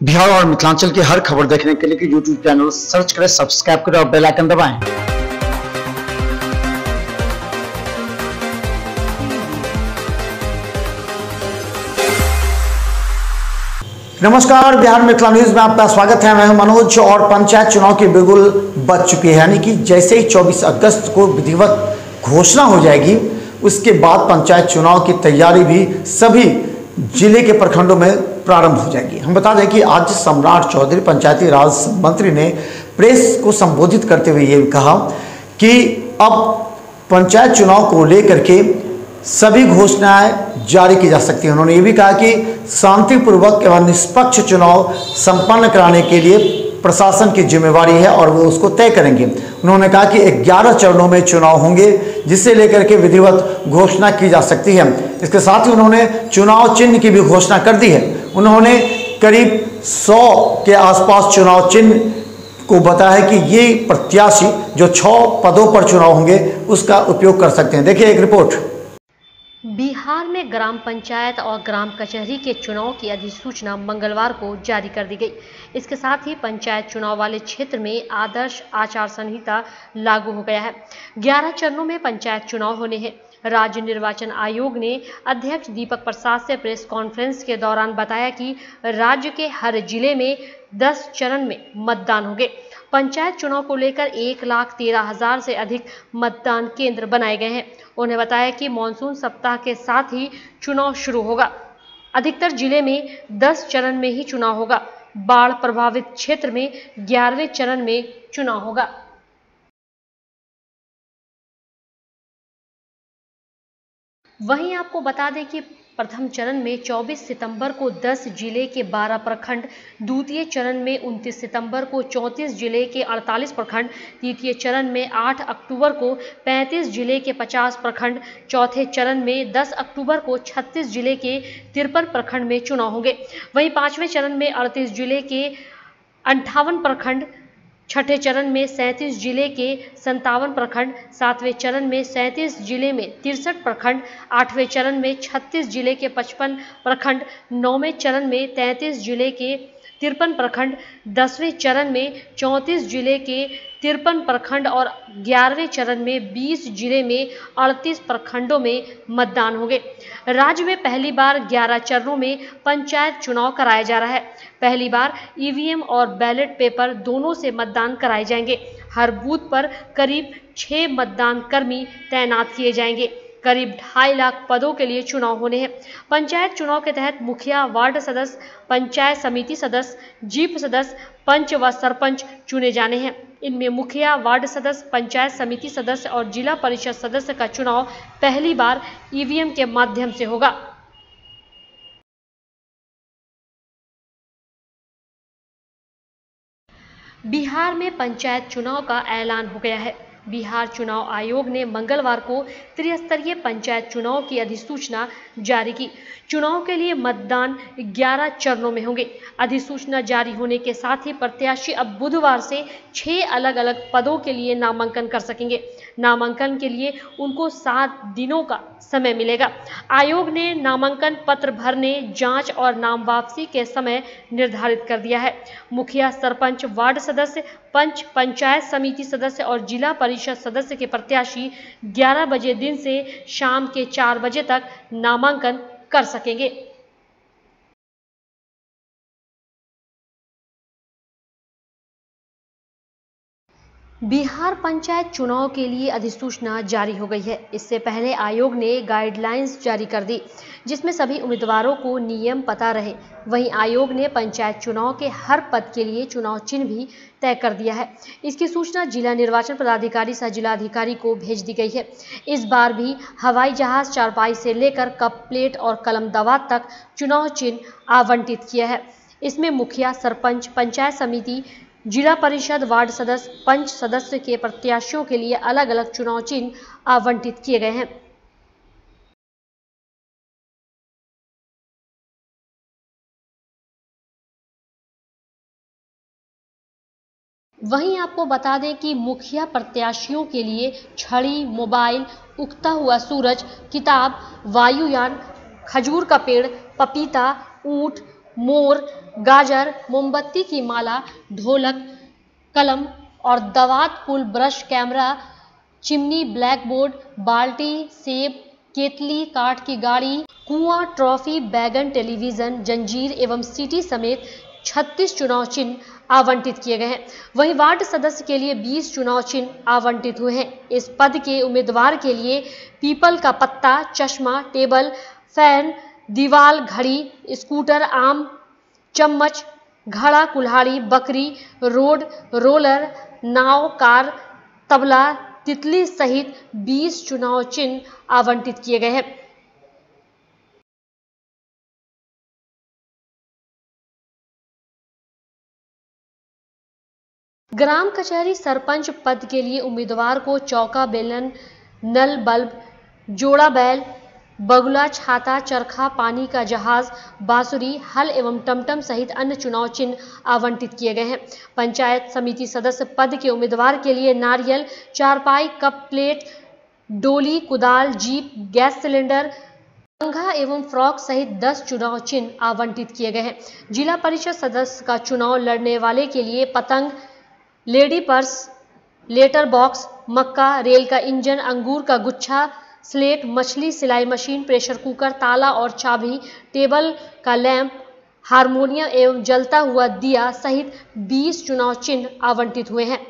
बिहार और मिथिलांचल की हर खबर देखने के लिए यूट्यूब चैनल सर्च करें, सब्सक्राइब करें और बेल आइकन दबाएं। नमस्कार, बिहार मिथिला न्यूज में आपका स्वागत है। मैं हूं मनोज। और पंचायत चुनाव की बिगुल बज चुकी है, यानी कि जैसे ही 24 अगस्त को विधिवत घोषणा हो जाएगी, उसके बाद पंचायत चुनाव की तैयारी भी सभी जिले के प्रखंडों में प्रारंभ हो जाएगी। हम बता दें कि आज सम्राट चौधरी पंचायती राज मंत्री ने प्रेस को संबोधित करते हुए ये कहा कि अब पंचायत चुनाव को लेकर के सभी घोषणाएं जारी की जा सकती हैं। उन्होंने ये भी कहा कि शांतिपूर्वक एवं निष्पक्ष चुनाव संपन्न कराने के लिए प्रशासन की जिम्मेवारी है और वो उसको तय करेंगे। उन्होंने कहा कि 11 चरणों में चुनाव होंगे, जिससे लेकर के विधिवत घोषणा की जा सकती है। इसके साथ ही उन्होंने चुनाव चिन्ह की भी घोषणा कर दी है। उन्होंने करीब 100 के आसपास चुनाव चिन्ह को बताया है कि ये प्रत्याशी जो 6 पदों पर चुनाव होंगे उसका उपयोग कर सकते हैं। देखिए एक रिपोर्ट। बिहार में ग्राम पंचायत और ग्राम कचहरी के चुनाव की अधिसूचना मंगलवार को जारी कर दी गई। इसके साथ ही पंचायत चुनाव वाले क्षेत्र में आदर्श आचार संहिता लागू हो गया है। 11 चरणों में पंचायत चुनाव होने हैं। राज्य निर्वाचन आयोग ने अध्यक्ष दीपक प्रसाद से प्रेस कॉन्फ्रेंस के दौरान बताया कि राज्य के हर जिले में 10 चरण में मतदान होंगे। पंचायत चुनाव को लेकर 1,13,000 से अधिक मतदान केंद्र बनाए गए हैं। उन्हें बताया कि मानसून सप्ताह के साथ ही चुनाव शुरू होगा। अधिकतर जिले में 10 चरण में ही चुनाव होगा। बाढ़ प्रभावित क्षेत्र में 11वें चरण में चुनाव होगा। वहीं आपको बता दें कि प्रथम चरण में 24 सितंबर को 10 जिले के 12 प्रखंड, द्वितीय चरण में 29 सितंबर को 34 जिले के 48 प्रखंड, तृतीय चरण में 8 अक्टूबर को 35 जिले के 50 प्रखंड, चौथे चरण में 10 अक्टूबर को 36 जिले के 53 प्रखंड में चुनाव होंगे। वहीं 5वें चरण में 38 जिले के 58 प्रखंड, छठे चरण में 37 जिले के 57 प्रखंड, 7वें चरण में 37 जिले में 63 प्रखंड, 8वें चरण में 36 जिले के 55 प्रखंड, 9वें चरण में 33 जिले के 53 प्रखंड, 10वें चरण में 34 जिले के 53 प्रखंड और 11वें चरण में 20 जिले में 38 प्रखंडों में मतदान होंगे। राज्य में पहली बार 11 चरणों में पंचायत चुनाव कराया जा रहा है। पहली बार ईवीएम और बैलेट पेपर दोनों से मतदान कराए जाएंगे। हर बूथ पर करीब 6 मतदान कर्मी तैनात किए जाएंगे। करीब 2.5 लाख पदों के लिए चुनाव होने हैं। पंचायत चुनाव के तहत मुखिया, वार्ड सदस्य, पंचायत समिति सदस्य, जीप सदस्य, पंच व सरपंच चुने जाने हैं। इनमें मुखिया, वार्ड सदस्य, पंचायत समिति सदस्य और जिला परिषद सदस्य का चुनाव पहली बार ईवीएम के माध्यम से होगा। बिहार में पंचायत चुनाव का ऐलान हो गया है। बिहार चुनाव आयोग ने मंगलवार को त्रिस्तरीय पंचायत चुनाव की अधिसूचना जारी की। चुनाव के लिए मतदान 11 चरणों में होंगे। अधिसूचना जारी होने के साथ ही प्रत्याशी अब बुधवार से 6 अलग अलग पदों के लिए नामांकन कर सकेंगे। नामांकन के लिए उनको 7 दिनों का समय मिलेगा। आयोग ने नामांकन पत्र भरने, जांच और नाम वापसी के समय निर्धारित कर दिया है। मुखिया, सरपंच, वार्ड सदस्य, पंच, पंचायत समिति सदस्य और जिला परिषद सदस्य के प्रत्याशी 11 बजे दिन से शाम के 4 बजे तक नामांकन कर सकेंगे। बिहार पंचायत चुनाव के लिए अधिसूचना जारी हो गई है। इससे पहले आयोग ने गाइडलाइंस जारी कर दी, जिसमें सभी उम्मीदवारों को नियम पता रहे। वहीं आयोग ने पंचायत चुनाव के हर पद के लिए चुनाव चिन्ह भी तय कर दिया है। इसकी सूचना जिला निर्वाचन पदाधिकारी सह जिलाधिकारी को भेज दी गई है। इस बार भी हवाई जहाज, चारपाई से लेकर कप प्लेट और कलम दवात तक चुनाव चिन्ह आवंटित किया है। इसमें मुखिया, सरपंच, पंचायत समिति, जिला परिषद, वार्ड सदस्य, पंच सदस्य के प्रत्याशियों के लिए अलग अलग चुनाव चिन्ह आवंटित किए गए हैं। वहीं आपको बता दें कि मुखिया प्रत्याशियों के लिए छड़ी, मोबाइल, उगता हुआ सूरज, किताब, वायुयान, खजूर का पेड़, पपीता, ऊंट, मोर, गाजर, मोमबत्ती की माला, ढोलक, कलम और दवात पुल, brush, camera, chimney, blackboard, बाल्टी, सेब, केतली, काठ की गाड़ी, कुआं, ट्रॉफी, बैगन, टेलीविजन, जंजीर एवं सीटी समेत 36 चुनाव चिन्ह आवंटित किए गए हैं। वहीं वार्ड सदस्य के लिए 20 चुनाव चिन्ह आवंटित हुए हैं। इस पद के उम्मीदवार के लिए पीपल का पत्ता, चश्मा, टेबल फैन, दीवाल, घड़ी, स्कूटर, आम, चम्मच, घड़ा, कुल्हाड़ी, बकरी, रोड रोलर, नाव, कार, तबला, तितली सहित 20 चुनाव चिन्ह आवंटित किए गए हैं। ग्राम कचहरी सरपंच पद के लिए उम्मीदवार को चौका, बेलन, नल, बल्ब, जोड़ा बैल, बगुला, छाता, चरखा, पानी का जहाज, बांसुरी, हल एवं टमटम सहित अन्य चुनाव चिन्ह आवंटित किए गए हैं। पंचायत समिति सदस्य पद के उम्मीदवार के लिए नारियल, चारपाई, कप प्लेट, डोली, कुदाल, जीप, गैस सिलेंडर, पंखा एवं फ्रॉक सहित 10 चुनाव चिन्ह आवंटित किए गए हैं। जिला परिषद सदस्य का चुनाव लड़ने वाले के लिए पतंग, लेडी पर्स, लेटर बॉक्स, मक्का, रेल का इंजन, अंगूर का गुच्छा, स्लेट, मछली, सिलाई मशीन, प्रेशर कुकर, ताला और चाबी, टेबल का लैंप, हारमोनियम एवं जलता हुआ दिया सहित 20 चुनाव चिन्ह आवंटित हुए हैं।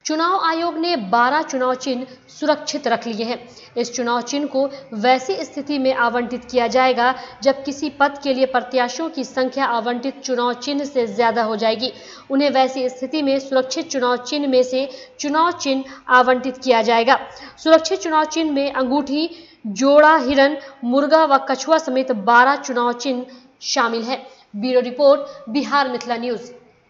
चुनाव आयोग ने 12 चुनाव चिन्ह सुरक्षित रख लिए हैं। इस चुनाव चिन्ह को वैसी स्थिति में आवंटित किया जाएगा जब किसी पद के लिए प्रत्याशियों की संख्या आवंटित चुनाव चिन्ह से ज्यादा हो जाएगी। उन्हें वैसी स्थिति में सुरक्षित चुनाव चिन्ह में से चुनाव चिन्ह आवंटित किया जाएगा। सुरक्षित चुनाव चिन्ह में अंगूठी, जोड़ा हिरन, मुर्गा व कछुआ समेत 12 चुनाव चिन्ह शामिल है। Bureau report, Bihar Mithila news.